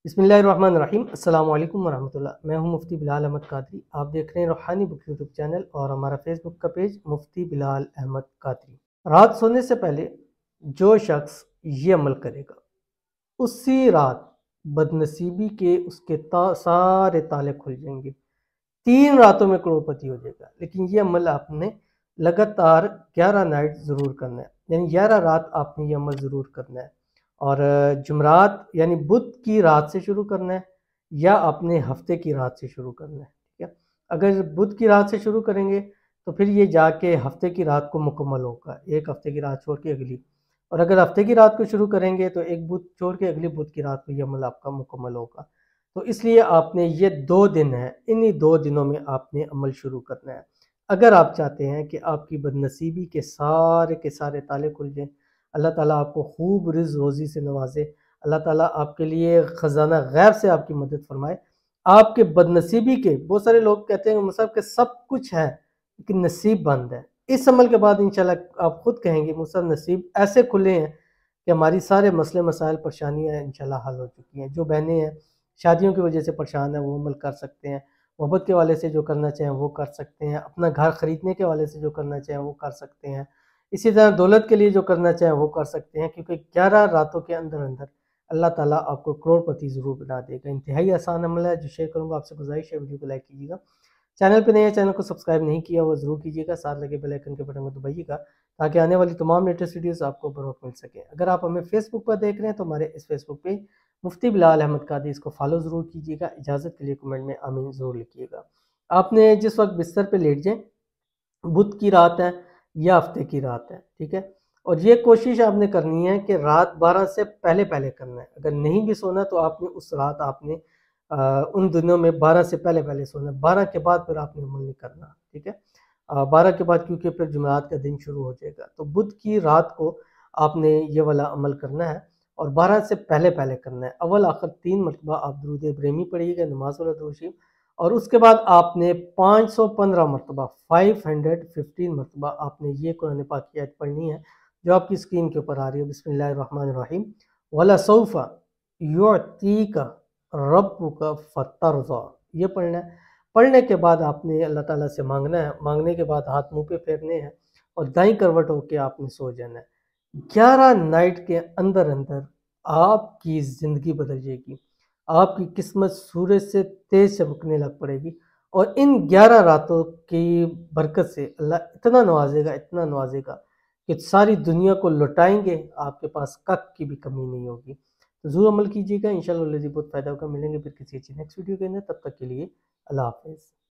बिस्मिल्लाहिर्रहमानिर्रहीम। अस्सलाम वालेकुम वरहमतुल्लाह। मैं हूं मुफ्ती बिलाल अहमद कादरी। आप देख रहे हैं रूहानी बुक यूट्यूब चैनल और हमारा फेसबुक का पेज मुफ्ती बिलाल अहमद कादरी। रात सोने से पहले जो शख्स ये अमल करेगा उसी रात बदनसीबी के उसके सारे ताले खुल जाएंगे। 3 रातों में करोड़पति हो जाएगा। लेकिन ये अमल आपने लगातार 11 नाइट ज़रूर करना है, यानी 11 रात आपने ये अमल ज़रूर करना है। और जुमरात यानी बुध की रात से शुरू करना है या अपने हफ्ते की रात से शुरू करना है। ठीक है, अगर बुध की रात से शुरू करेंगे तो फिर ये जाके हफ्ते की रात को मुकम्मल होगा, एक हफ्ते की रात छोड़ के अगली। और अगर हफ्ते की रात को शुरू करेंगे तो एक बुध छोड़ के अगली बुध की रात को ये अमल आपका मुकम्मल होगा। तो इसलिए आपने ये 2 दिन है, इन्हीं 2 दिनों में आपने अमल शुरू करना है। अगर आप चाहते हैं कि आपकी बदनसीबी के सारे ताले खुल जाएं, अल्लाह ताला आपको खूब रिज़्क़ रोज़ी से नवाजे, अल्लाह ताला आपके लिए ख़जाना गैब से आपकी मदद फरमाए। आपके बदनसीबी के बहुत सारे लोग कहते हैं मुसाहब के सब कुछ है लेकिन नसीब बंद है। इस अमल के बाद इंशाल्लाह आप खुद कहेंगे मुसाहब नसीब ऐसे खुले हैं कि हमारी सारे मसले मसाइल परेशानियाँ इंशाल्लाह हल हो चुकी हैं। जो बहनें हैं शादियों की वजह से परेशान है वो अमल कर सकते हैं, मोहब्बत के वाले से जो करना चाहें वो कर सकते हैं, अपना घर ख़रीदने के वाले से जो करना चाहें वो कर सकते हैं, इसी तरह दौलत के लिए जो करना चाहें वो कर सकते हैं। क्योंकि 11 रातों के अंदर अंदर अल्लाह ताला आपको करोड़पति ज़रूर बना देगा। इंतहाई आसान अमल है जो शेयर करूँगा। आपसे गुजारिश है वीडियो को लाइक कीजिएगा, चैनल पे नए हैं चैनल को सब्सक्राइब नहीं किया वो ज़रूर कीजिएगा, साथ लगे बेल आइकन के बटन को दबाइएगा ताकि आने वाली तमाम लेटेस्ट वीडियोस आपको बर वक्त मिल सके। अगर आप हमें फेसबुक पर देख रहे हैं तो हमारे इस फेसबुक पेज मुफ्ती बिलाल अहमद कादरी इसको फॉलो ज़रूर कीजिएगा। इजाज़त के लिए कमेंट में आमीन ज़रूर लिखिएगा। आपने जिस वक्त बिस्तर पे लेट जाएं, बुध की रात है या हफ्ते की रात है, ठीक है, और ये कोशिश आपने करनी है कि रात 12 से पहले पहले करना है। अगर नहीं भी सोना तो आपने उस रात आपने उन दिनों में 12 से पहले पहले सोना है, 12 के बाद फिर आपने अमल नहीं करना। ठीक है, 12 के बाद क्योंकि फिर जुमेरात का दिन शुरू हो जाएगा। तो बुध की रात को आपने ये वाला अमल करना है और 12 से पहले पहले करना है। अव्वल आखिर 3 मरतबा आप दुरूद इब्राहिमी पढ़िएगा, नमाज वाला दुरूद शरीफ, और उसके बाद आपने 515 मरतबा 515 मरतबा आपने ये कुरान पाक की आयत पढ़नी है जो आपकी स्क्रीन के ऊपर आ रही है। बिस्मिल्लाहिर्रहमानिर्रहीम। वला सौफा युअतीका रब्बुका फतरज़ा, ये पढ़ना है। पढ़ने के बाद आपने अल्लाह ताला से मांगना है, मांगने के बाद हाथ मुंह पे फेरने हैं और दाईं करवट होके आपने सो जाना है। 11 नाइट के अंदर अंदर आपकी ज़िंदगी बदल जाएगी, आपकी किस्मत सूरज से तेज चमकने लग पड़ेगी और इन 11 रातों की बरकत से अल्लाह इतना नवाजेगा कि सारी दुनिया को लुटाएंगे, आपके पास कक की भी कमी नहीं होगी। तो ज़रूर अमल कीजिएगा, इंशाअल्लाह बहुत फ़ायदा होगा। मिलेंगे फिर किसी अच्छी नेक्स्ट वीडियो के अंदर, तब तक के लिए अल्लाह हाफ़िज़।